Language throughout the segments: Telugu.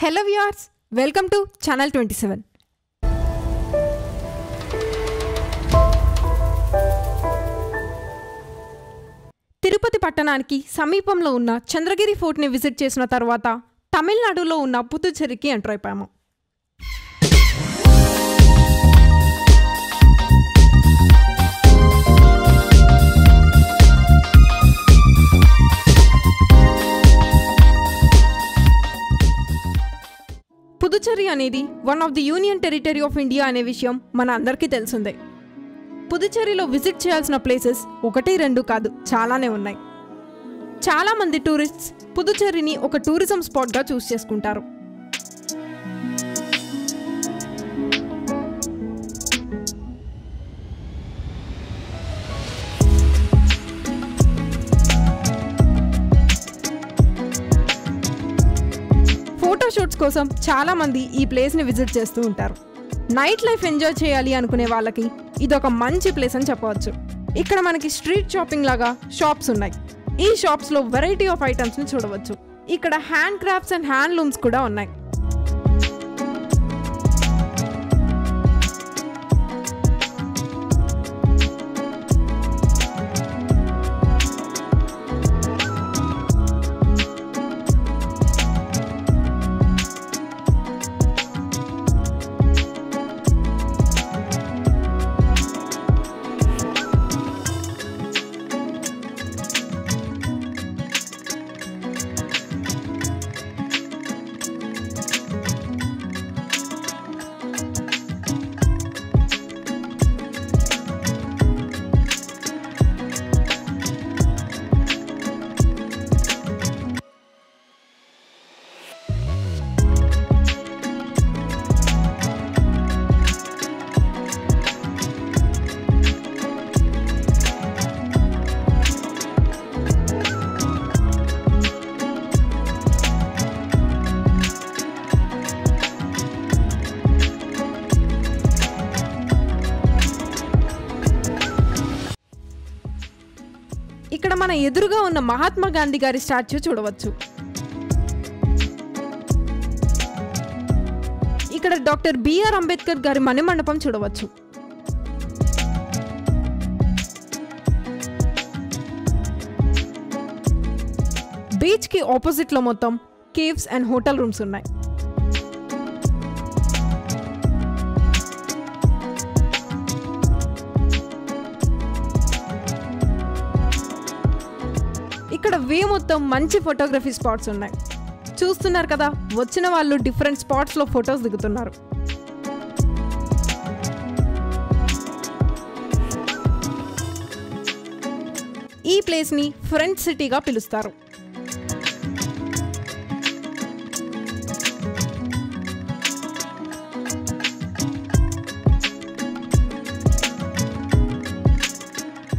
Hello viewers, welcome to Channel 27. Tirupati పట్టణానికి సమీపంలో ఉన్న చంద్రగిరి ఫోర్ట్ ని విజిట్ చేసిన తర్వాత తమిళనాడులో ఉన్న పుదుచ్చేరికి ఎంటర్ అయిపోయాము. పుదుచ్చేరి అనేది one of the union territory of India అనే విషయం మన అందరికీ తెలిసిందే. పుదుచ్చేరిలో విజిట్ చేయాల్సిన ప్లేసెస్ 1-2 కాదు, చాలానే ఉన్నాయి. చాలామంది టూరిస్ట్స్ పుదుచ్చేరిని ఒక టూరిజం స్పాట్గా చూస్ చేసుకుంటారు. ఫోటోషూట్స్ కోసం చాలామంది ఈ ప్లేస్ని విజిట్ చేస్తూ ఉంటారు. నైట్ లైఫ్ ఎంజాయ్ చేయాలి అనుకునే వాళ్ళకి ఇదొక మంచి ప్లేస్ అని చెప్పవచ్చు. ఇక్కడ మనకి స్ట్రీట్ షాపింగ్ లాగా షాప్స్ ఉన్నాయి. ఈ షాప్స్లో వెరైటీ ఆఫ్ ఐటమ్స్ని చూడవచ్చు. ఇక్కడ హ్యాండ్ క్రాఫ్ట్స్ అండ్ హ్యాండ్లూమ్స్ కూడా ఉన్నాయి. ఇక్కడ మన ఎదురుగా ఉన్న మహాత్మా గాంధీ గారి స్టాచ్యూ చూడవచ్చు. ఇక్కడ డాక్టర్ బిఆర్ అంబేద్కర్ గారి మణిమండపం చూడవచ్చు. బీచ్ కి ఆపోజిట్ లో మొత్తం కేవ్స్ అండ్ హోటల్ రూమ్స్ ఉన్నాయి. ఇక్కడ వే మొత్తం మంచి ఫోటోగ్రఫీ స్పాట్స్ ఉన్నాయి. చూస్తున్నారు కదా, వచ్చిన వాళ్ళు డిఫరెంట్ స్పాట్స్లో ఫొటోస్ దిగుతున్నారు. ఈ ప్లేస్ని ఫ్రెంచ్ సిటీగా పిలుస్తారు.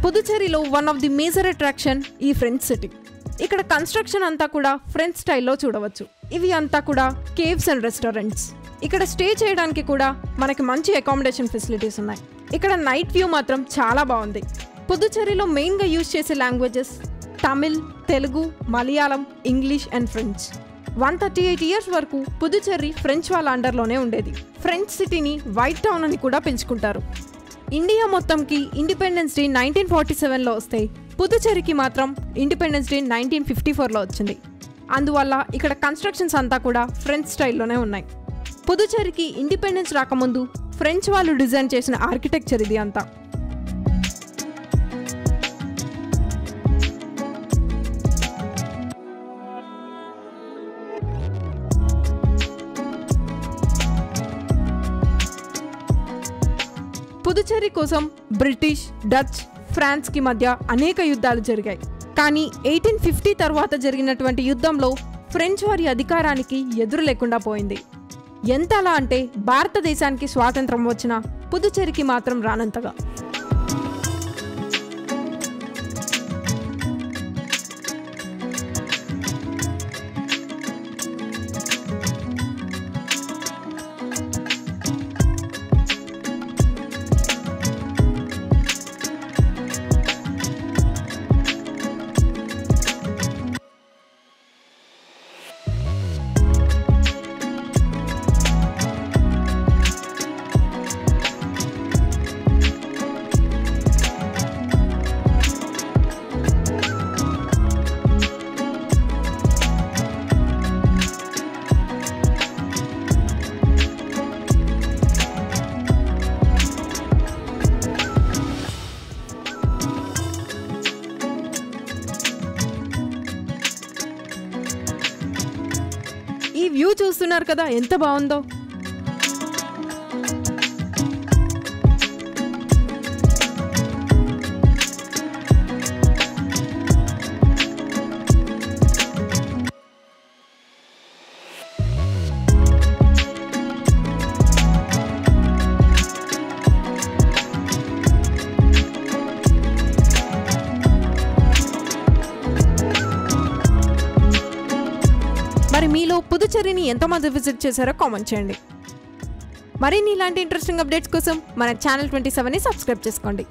పుదుచ్చేరిలో one of the major attraction ఈ ఫ్రెంచ్ సిటీ. ఇక్కడ కన్స్ట్రక్షన్ అంతా కూడా ఫ్రెంచ్ స్టైల్లో చూడవచ్చు. ఇవి అంతా కూడా కేవ్స్ అండ్ రెస్టారెంట్స్. ఇక్కడ స్టే చేయడానికి కూడా మనకి మంచి అకామిడేషన్ ఫెసిలిటీస్ ఉన్నాయి. ఇక్కడ నైట్ వ్యూ మాత్రం చాలా బాగుంది. పుదుచ్చేరిలో మెయిన్గా యూజ్ చేసే languages Tamil, Telugu, Malayalam, English and French. 138 years వరకు పుదుచ్చేరి ఫ్రెంచ్ వాళ్ళ అండర్లోనే ఉండేది. ఫ్రెంచ్ సిటీని వైట్ టౌన్ అని కూడా పిలుచుకుంటారు. ఇండియా మొత్తంకి ఇండిపెండెన్స్ డే 1947లో వస్తే పుదుచ్చేరికి మాత్రం ఇండిపెండెన్స్ డే 1954లో వచ్చింది. అందువల్ల ఇక్కడ కన్స్ట్రక్షన్స్ అంతా కూడా ఫ్రెంచ్ స్టైల్లోనే ఉన్నాయి. పుదుచ్చేరికి ఇండిపెండెన్స్ రాకముందు ఫ్రెంచ్ వాళ్ళు డిజైన్ చేసిన ఆర్కిటెక్చర్ ఇది అంతా. పుదుచ్చేరి కోసం బ్రిటిష్, డచ్, ఫ్రాన్స్ కి మధ్య అనేక యుద్ధాలు జరిగాయి. కానీ 1850 తర్వాత జరిగినటువంటి యుద్ధంలో ఫ్రెంచ్ వారి అధికారానికి ఎదురు లేకుండా పోయింది. ఎంతలా అంటే భారతదేశానికి స్వాతంత్రం వచ్చినా పుదుచ్చేరికి మాత్రం రానంతగా. ఈ వ్యూ చూస్తున్నారు కదా ఎంత బాగుందో. మరి మీలో పుదుచ్చేరిని ఎంతమంది విజిట్ చేశారో కామెంట్ చేయండి. మరిన్ని ఇలాంటి ఇంట్రెస్టింగ్ అప్డేట్స్ కోసం మన ఛానల్ 27ని సబ్స్క్రైబ్ చేసుకోండి.